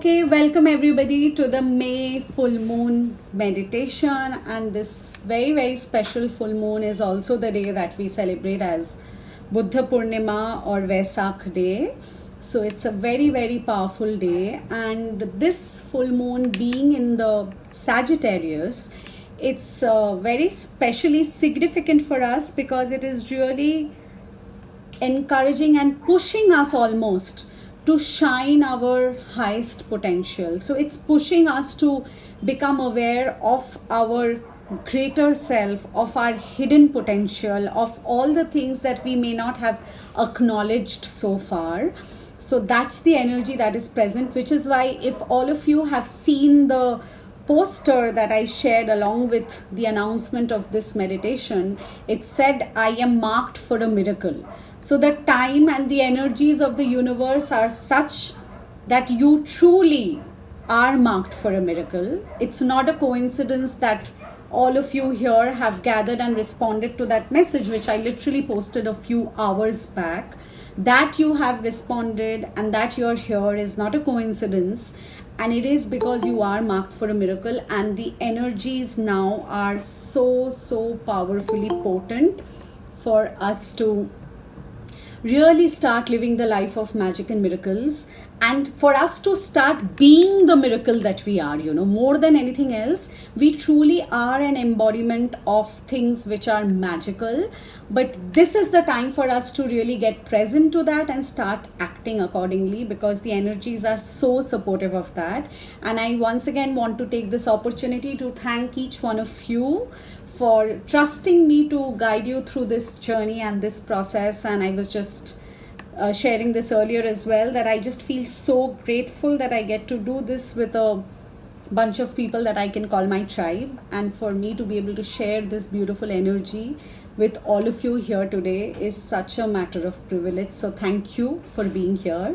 Okay, welcome everybody to the May full moon meditation, and this very special full moon is also the day that we celebrate as Buddha Purnima or Vesak day. So it's a very powerful day, and this full moon being in the Sagittarius, it's very specially significant for us because it is really encouraging and pushing us almost to shine our highest potential. So it's pushing us to become aware of our greater self, of our hidden potential, of all the things that we may not have acknowledged so far. So that's the energy that is present, which is why if all of you have seen the poster that I shared along with the announcement of this meditation, it said, "I am marked for a miracle." So the time and the energies of the universe are such that you truly are marked for a miracle. It's not a coincidence that all of you here have gathered and responded to that message, which I literally posted a few hours back. That you have responded and that you're here is not a coincidence. And it is because you are marked for a miracle, and the energies now are so powerfully potent for us to really start living the life of magic and miracles, and for us to start being the miracle that we are. More than anything else, we truly are an embodiment of things which are magical. But this is the time for us to really get present to that and start acting accordingly, because the energies are so supportive of that. And I once again want to take this opportunity to thank each one of you for trusting me to guide you through this journey and this process. And I was just sharing this earlier as well, that I just feel so grateful that I get to do this with a bunch of people that I can call my tribe, and for me to be able to share this beautiful energy with all of you here today is such a matter of privilege. So thank you for being here.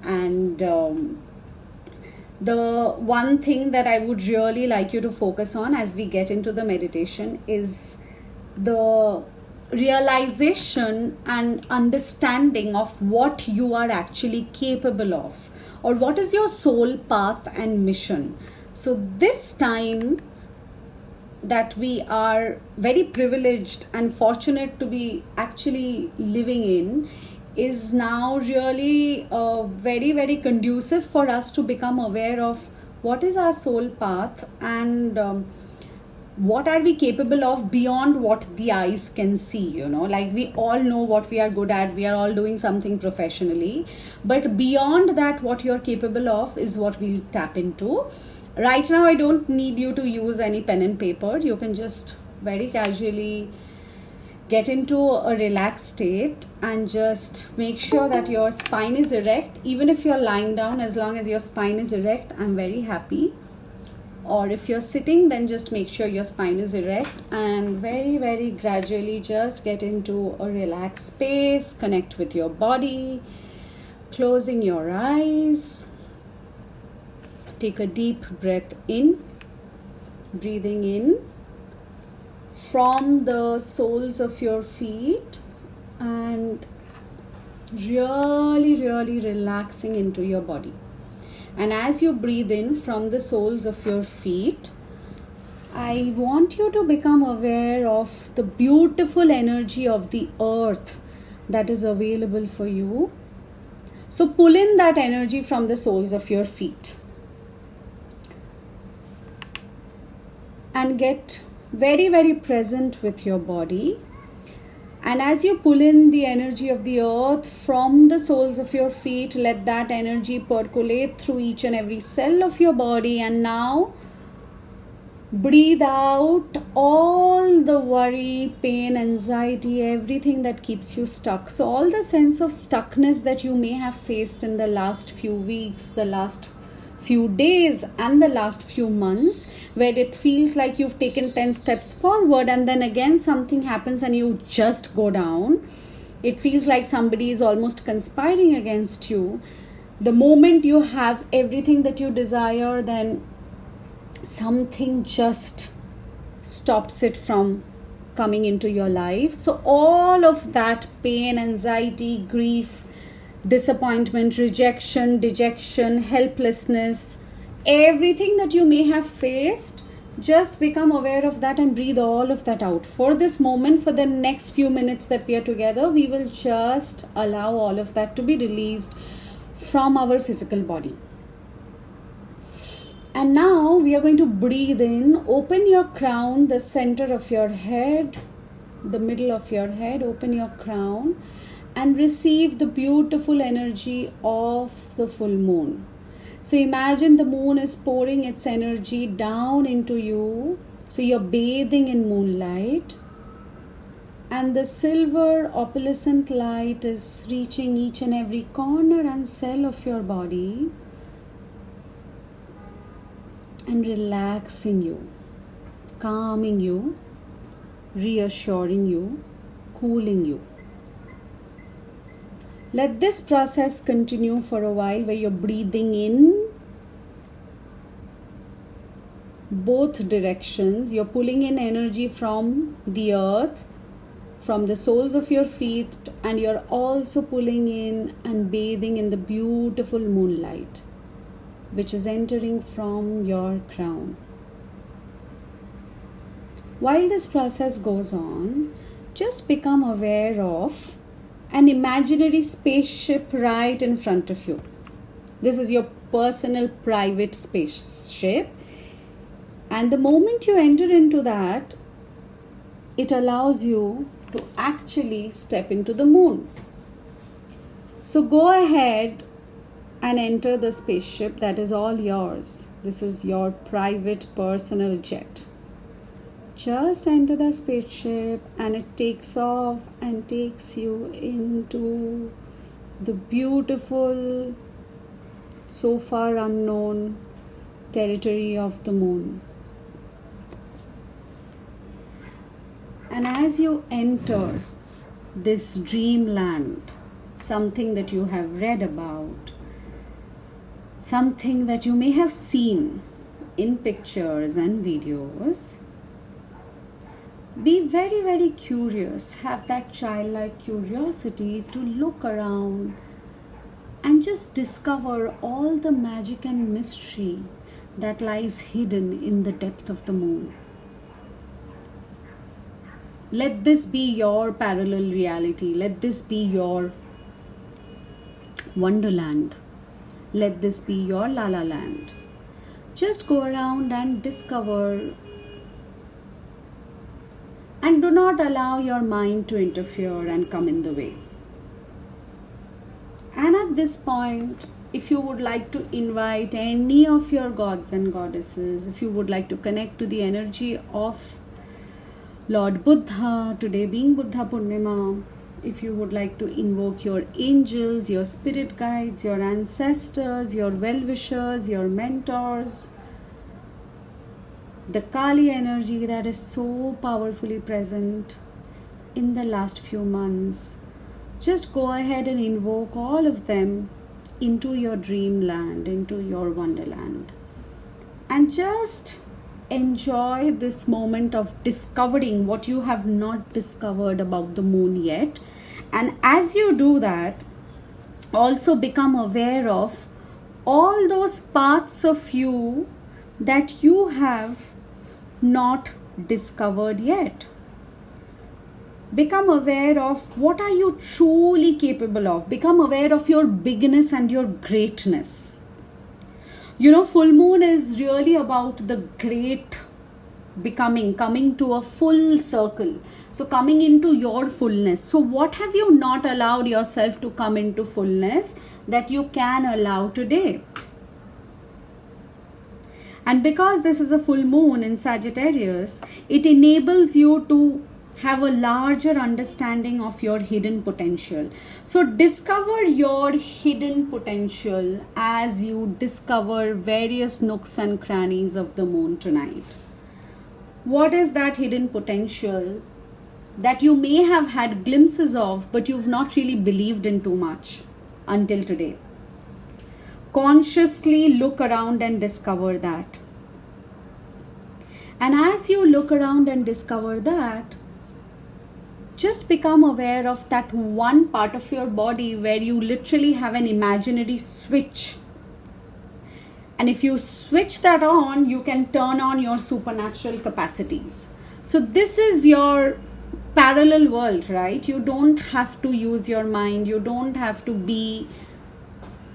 And the one thing that I would really like you to focus on as we get into the meditation is the realization and understanding of what you are actually capable of, or what is your soul path and mission. So this time that we are very privileged and fortunate to be actually living in is now really very conducive for us to become aware of what is our soul path, and what are we capable of beyond what the eyes can see. Like, we all know what we are good at, we are all doing something professionally, but beyond that, what you're capable of is what we'll tap into. Right now, I don't need you to use any pen and paper. You can just very casually get into a relaxed state and just make sure that your spine is erect. Even if you're lying down, as long as your spine is erect, I'm very happy. Or if you're sitting, then just make sure your spine is erect, and very gradually just get into a relaxed space. Connect with your body, closing your eyes. Take a deep breath in, breathing in from the soles of your feet, and really relaxing into your body. And as you breathe in from the soles of your feet, I want you to become aware of the beautiful energy of the earth that is available for you. So pull in that energy from the soles of your feet and get very present with your body. And as you pull in the energy of the earth from the soles of your feet, let that energy percolate through each and every cell of your body. And now breathe out all the worry, pain, anxiety, everything that keeps you stuck. So all the sense of stuckness that you may have faced in the last few weeks, the last few days, and the last few months, where it feels like you've taken 10 steps forward and then again something happens and you just go down. It feels like somebody is almost conspiring against you. The moment you have everything that you desire, then something just stops it from coming into your life. So all of that pain, anxiety, grief, disappointment, rejection, dejection, helplessness, everything that you may have faced, just become aware of that and breathe all of that out. For this moment, for the next few minutes that we are together, we will just allow all of that to be released from our physical body. And now we are going to breathe in. Open your crown, the center of your head, the middle of your head. Open your crown and receive the beautiful energy of the full moon. So imagine the moon is pouring its energy down into you. So you're bathing in moonlight. And the silver opalescent light is reaching each and every corner and cell of your body and relaxing you, calming you, reassuring you, cooling you. Let this process continue for a while, where you're breathing in both directions. You're pulling in energy from the earth, from the soles of your feet, and you're also pulling in and bathing in the beautiful moonlight which is entering from your crown. While this process goes on, just become aware of an imaginary spaceship right in front of you. This is your personal private spaceship, and the moment you enter into that, it allows you to actually step into the moon. So go ahead and enter the spaceship. That is all yours. This is your private personal jet. Just enter the spaceship and it takes off and takes you into the beautiful, so far unknown territory of the moon. And as you enter this dreamland, something that you have read about, something that you may have seen in pictures and videos, be very, very curious. Have that childlike curiosity to look around and just discover all the magic and mystery that lies hidden in the depth of the moon. Let this be your parallel reality. Let this be your wonderland. Let this be your La La Land. Just go around and discover, and do not allow your mind to interfere and come in the way. And at this point, if you would like to invite any of your gods and goddesses, if you would like to connect to the energy of Lord Buddha, today being Buddha Purnima, if you would like to invoke your angels, your spirit guides, your ancestors, your well-wishers, your mentors, the Kali energy that is so powerfully present in the last few months, just go ahead and invoke all of them into your dreamland, into your wonderland. And just enjoy this moment of discovering what you have not discovered about the moon yet. And as you do that, also become aware of all those parts of you that you have not discovered yet. Become aware of what are you truly capable of. Become aware of your bigness and your greatness. You know, full moon is really about the great becoming, coming to a full circle. So coming into your fullness. So what have you not allowed yourself to come into fullness that you can allow today? And because this is a full moon in Sagittarius, it enables you to have a larger understanding of your hidden potential. So discover your hidden potential as you discover various nooks and crannies of the moon tonight. What is that hidden potential that you may have had glimpses of, but you've not really believed in too much until today? Consciously look around and discover that. And as you look around and discover that, just become aware of that one part of your body where you literally have an imaginary switch. And if you switch that on, you can turn on your supernatural capacities. So this is your parallel world, right? You don't have to use your mind. You don't have to be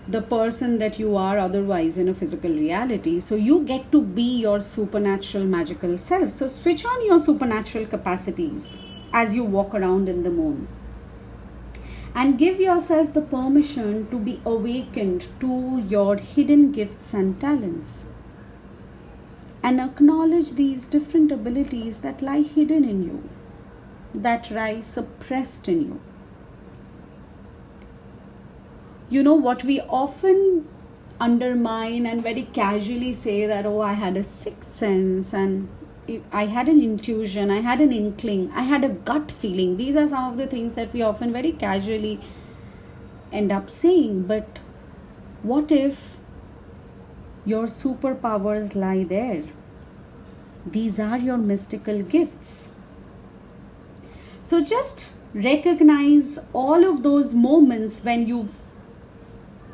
the person that you are otherwise in a physical reality. So you get to be your supernatural magical self. So switch on your supernatural capacities as you walk around in the moon. And give yourself the permission to be awakened to your hidden gifts and talents. And acknowledge these different abilities that lie hidden in you, that lie suppressed in you. You know, what we often undermine and very casually say that, oh, I had a sixth sense, and I had an intuition, I had an inkling, I had a gut feeling. These are some of the things that we often very casually end up saying. But what if your superpowers lie there? These are your mystical gifts. So just recognize all of those moments when you've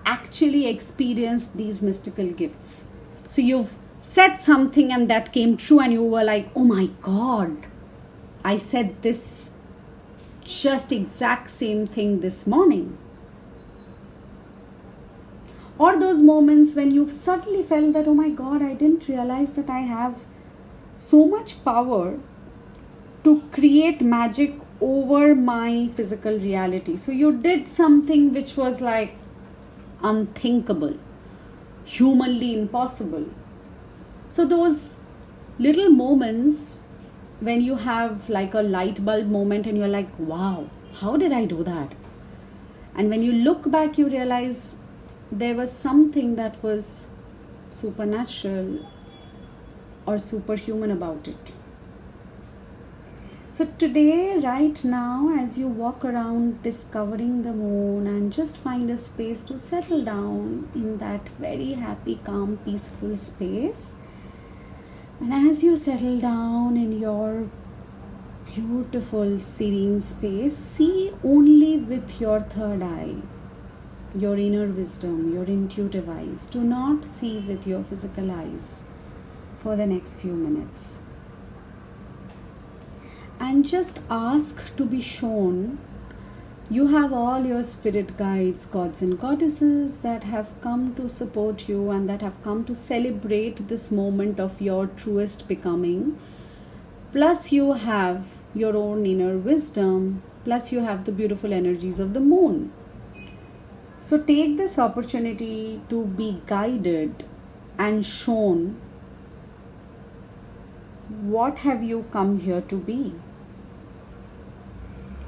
actually experienced these mystical gifts. So you've said something and that came true, and you were like, oh my God, I said this just exact same thing this morning. Or those moments when you've suddenly felt that, oh my God, I didn't realize that I have so much power to create magic over my physical reality. So you did something which was like unthinkable, humanly impossible. So those little moments when you have like a light bulb moment and you're like, wow, how did I do that? And when you look back, you realize there was something that was supernatural or superhuman about it. So today, right now, as you walk around discovering the moon, and just find a space to settle down in that very happy, calm, peaceful space. And as you settle down in your beautiful, serene space, see only with your third eye, your inner wisdom, your intuitive eyes. Do not see with your physical eyes for the next few minutes. And just ask to be shown. You have all your spirit guides, gods and goddesses that have come to support you and that have come to celebrate this moment of your truest becoming. Plus you have your own inner wisdom. Plus you have the beautiful energies of the moon. So take this opportunity to be guided and shown what have you come here to be.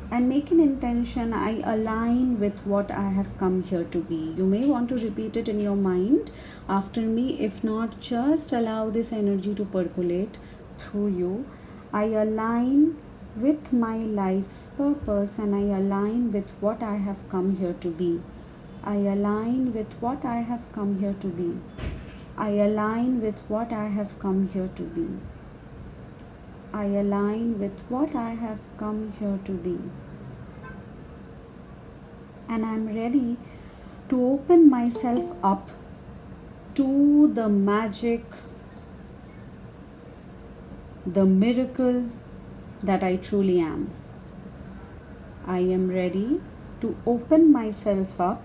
And make an intention, I align with what I have come here to be. You may want to repeat it in your mind after me. If not, just allow this energy to percolate through you. I align with my life's purpose, and I align with what I have come here to be. I align with what I have come here to be. I align with what I have come here to be. I align with what I have come here to be. And I'm ready to open myself up to the magic, the miracle that I truly am. I am ready to open myself up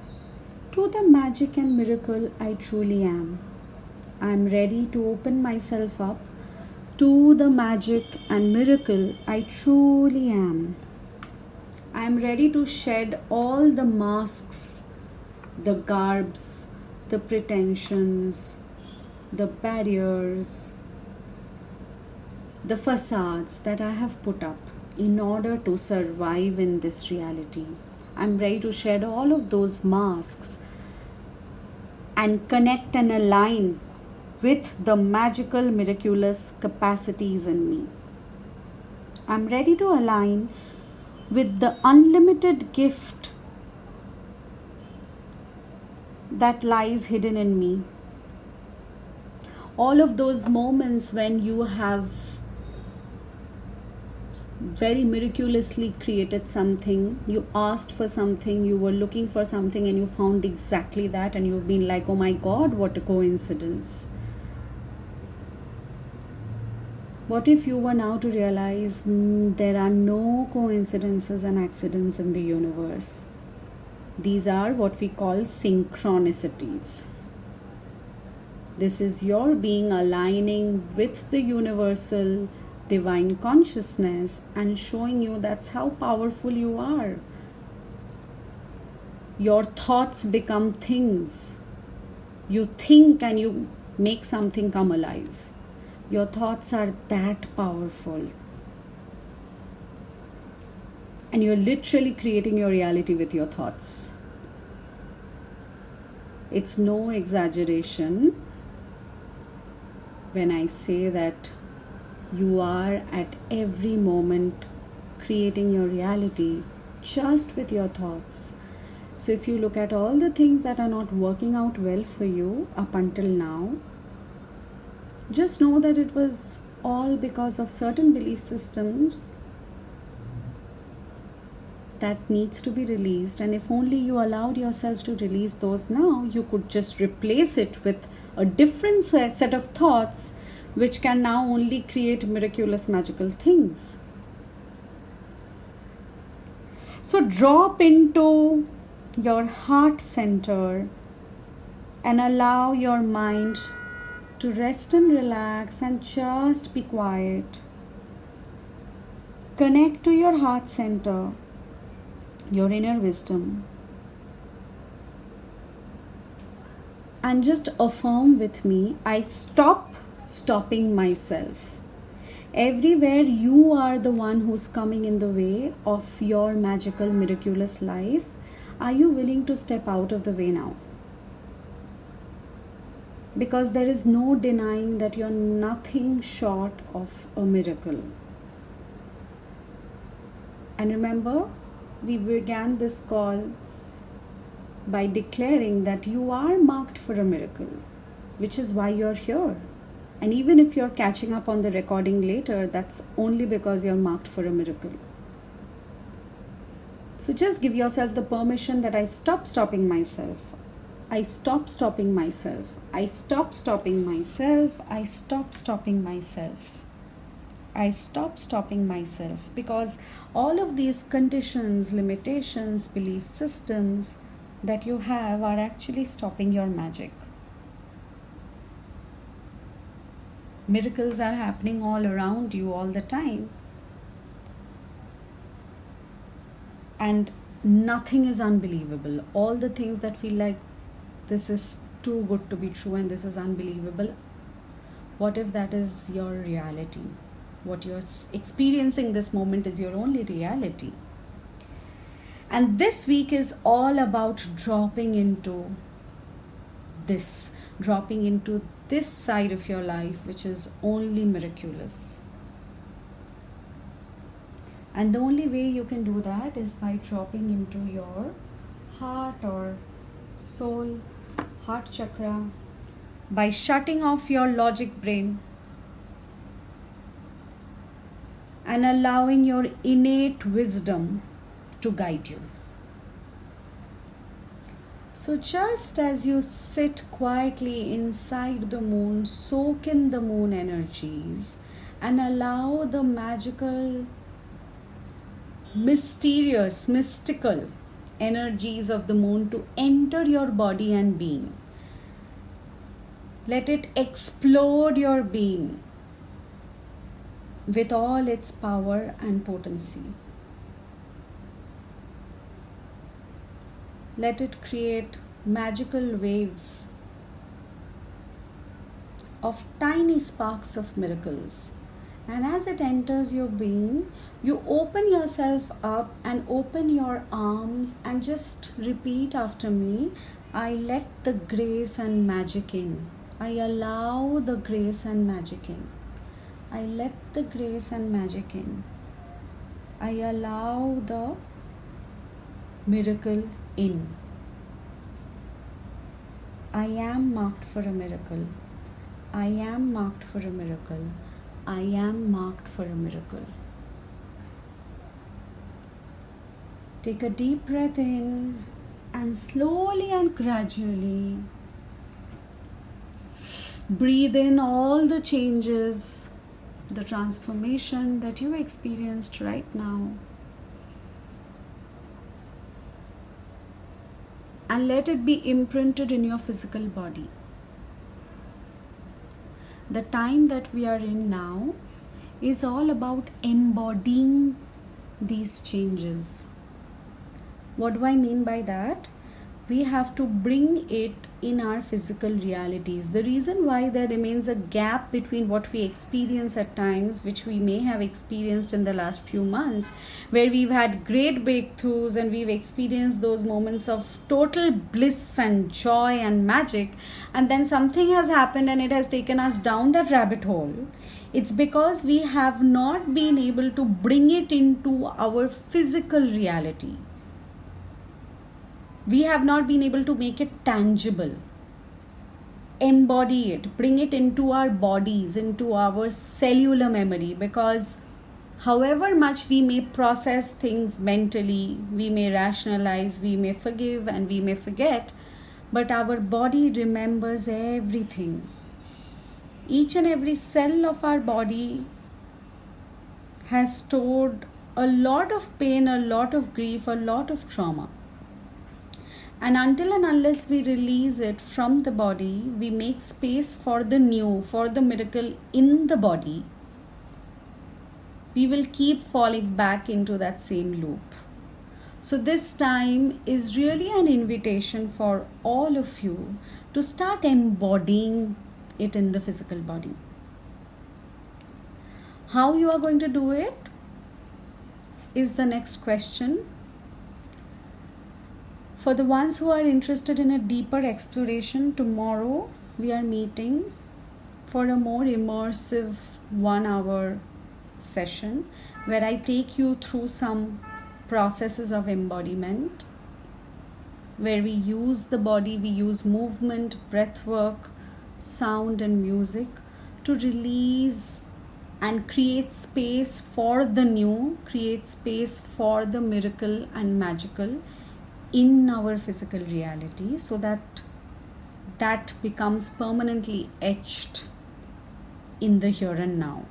to the magic and miracle I truly am. I am ready to open myself up to the magic and miracle I truly am. I am ready to shed all the masks, the garbs, the pretensions, the barriers, the facades that I have put up in order to survive in this reality. I am ready to shed all of those masks and connect and align with the magical, miraculous capacities in me. I'm ready to align with the unlimited gift that lies hidden in me. All of those moments when you have very miraculously created something, you asked for something, you were looking for something, and you found exactly that, and you've been like, oh my god, what a coincidence. What if you were now to realize there are no coincidences and accidents in the universe? These are what we call synchronicities. This is your being aligning with the universal divine consciousness and showing you that's how powerful you are. Your thoughts become things. You think and you make something come alive. Your thoughts are that powerful. And you're literally creating your reality with your thoughts. It's no exaggeration when I say that you are at every moment creating your reality just with your thoughts. So if you look at all the things that are not working out well for you up until now, just know that it was all because of certain belief systems that needs to be released. And if only you allowed yourself to release those now, you could just replace it with a different set of thoughts which can now only create miraculous magical things. So drop into your heart center and allow your mind to rest and relax and just be quiet. Connect to your heart center, your inner wisdom, and just affirm with me, I stop stopping myself. Everywhere you are the one who's coming in the way of your magical, miraculous life, are you willing to step out of the way now? Because there is no denying that you're nothing short of a miracle. And remember, we began this call by declaring that you are marked for a miracle, which is why you're here. And even if you're catching up on the recording later, that's only because you're marked for a miracle. So just give yourself the permission that I stop stopping myself. I stop stopping myself. I stop stopping myself. I stop stopping myself. I stop stopping myself. Because all of these conditions, limitations, belief systems that you have are actually stopping your magic. Miracles are happening all around you all the time. And nothing is unbelievable. All the things that feel like this is too good to be true and this is unbelievable, what if that is your reality? What you're experiencing this moment is your only reality. And this week is all about dropping into this side of your life, which is only miraculous. And the only way you can do that is by dropping into your heart or soul, heart chakra, by shutting off your logic brain and allowing your innate wisdom to guide you. So just as you sit quietly inside the moon, soak in the moon energies and allow the magical, mysterious, mystical energies of the moon to enter your body and being. Let it explode your being with all its power and potency. Let it create magical waves of tiny sparks of miracles. And as it enters your being, you open yourself up and open your arms and just repeat after me, I let the grace and magic in. I allow the grace and magic in. I let the grace and magic in. I allow the miracle in. I am marked for a miracle. I am marked for a miracle. I am marked for a miracle. Take a deep breath in and slowly and gradually breathe in all the changes, the transformation that you experienced right now. And let it be imprinted in your physical body. The time that we are in now is all about embodying these changes. What do I mean by that? We have to bring it in our physical realities. The reason why there remains a gap between what we experience at times, which we may have experienced in the last few months, where we've had great breakthroughs and we've experienced those moments of total bliss and joy and magic, and then something has happened and it has taken us down that rabbit hole. It's because we have not been able to bring it into our physical reality. We have not been able to make it tangible, embody it, bring it into our bodies, into our cellular memory, because however much we may process things mentally, we may rationalize, we may forgive and we may forget, but our body remembers everything. Each and every cell of our body has stored a lot of pain, a lot of grief, a lot of trauma. And until and unless we release it from the body, we make space for the new, for the miracle in the body, we will keep falling back into that same loop. So this time is really an invitation for all of you to start embodying it in the physical body. How you are going to do it is the next question. For the ones who are interested in a deeper exploration, tomorrow we are meeting for a more immersive 1 hour session where I take you through some processes of embodiment, where we use the body, we use movement, breath work, sound and music to release and create space for the new, create space for the miracle and magical in our physical reality, so that becomes permanently etched in the here and now.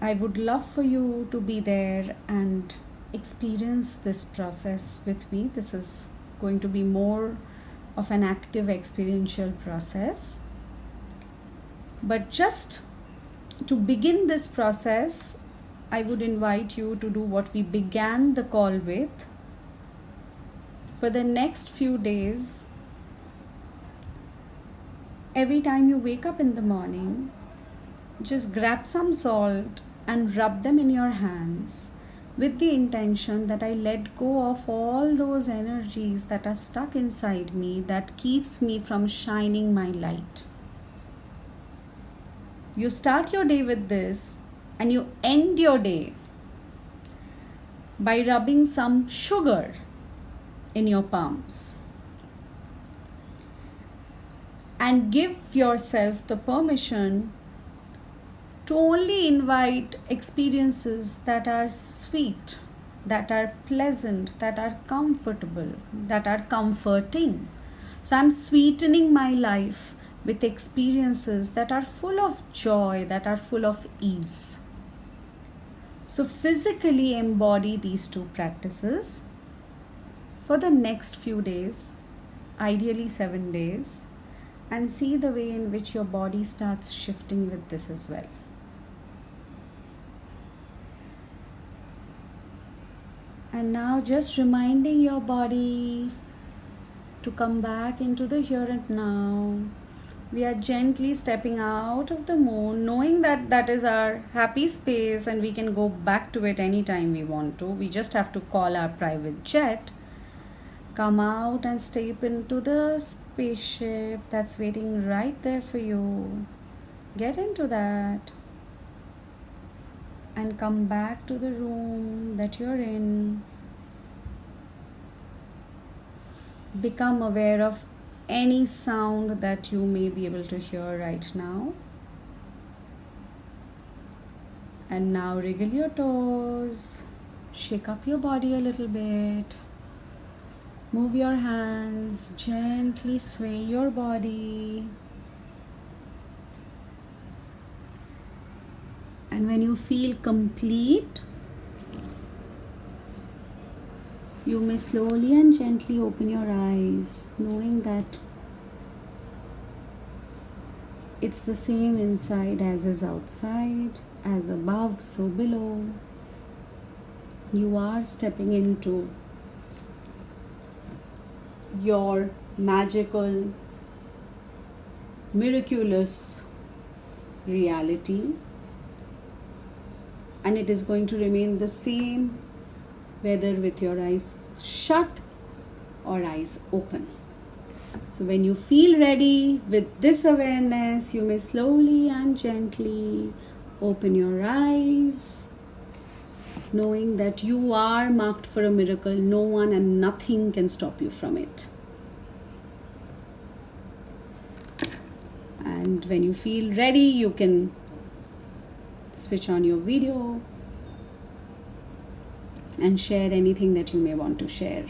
I would love for you to be there and experience this process with me. This is going to be more of an active experiential process. But just to begin this process, I would invite you to do what we began the call with. For the next few days, every time you wake up in the morning, just grab some salt and rub them in your hands with the intention that I let go of all those energies that are stuck inside me that keeps me from shining my light. You start your day with this, and you end your day by rubbing some sugar in your palms. And give yourself the permission to only invite experiences that are sweet, that are pleasant, that are comfortable, that are comforting. So I'm sweetening my life with experiences that are full of joy, that are full of ease. So physically embody these two practices for the next few days, ideally 7 days, and see the way in which your body starts shifting with this as well. And now just reminding your body to come back into the here and now. We are gently stepping out of the moon, knowing that that is our happy space and we can go back to it anytime we want to. We just have to call our private jet, come out and step into the spaceship that's waiting right there for you. Get into that and come back to the room that you're in. Become aware of any sound that you may be able to hear right now. And now wriggle your toes, Shake up your body a little bit. Move your hands, gently sway your body. And when you feel complete, you may slowly and gently open your eyes, knowing that it's the same inside as is outside, as above, so below. You are stepping into your magical, miraculous reality, and it is going to remain the same whether with your eyes shut or eyes open. So when you feel ready with this awareness, you may slowly and gently open your eyes, knowing that you are marked for a miracle. No one and nothing can stop you from it. And when you feel ready, you can switch on your video and share anything that you may want to share.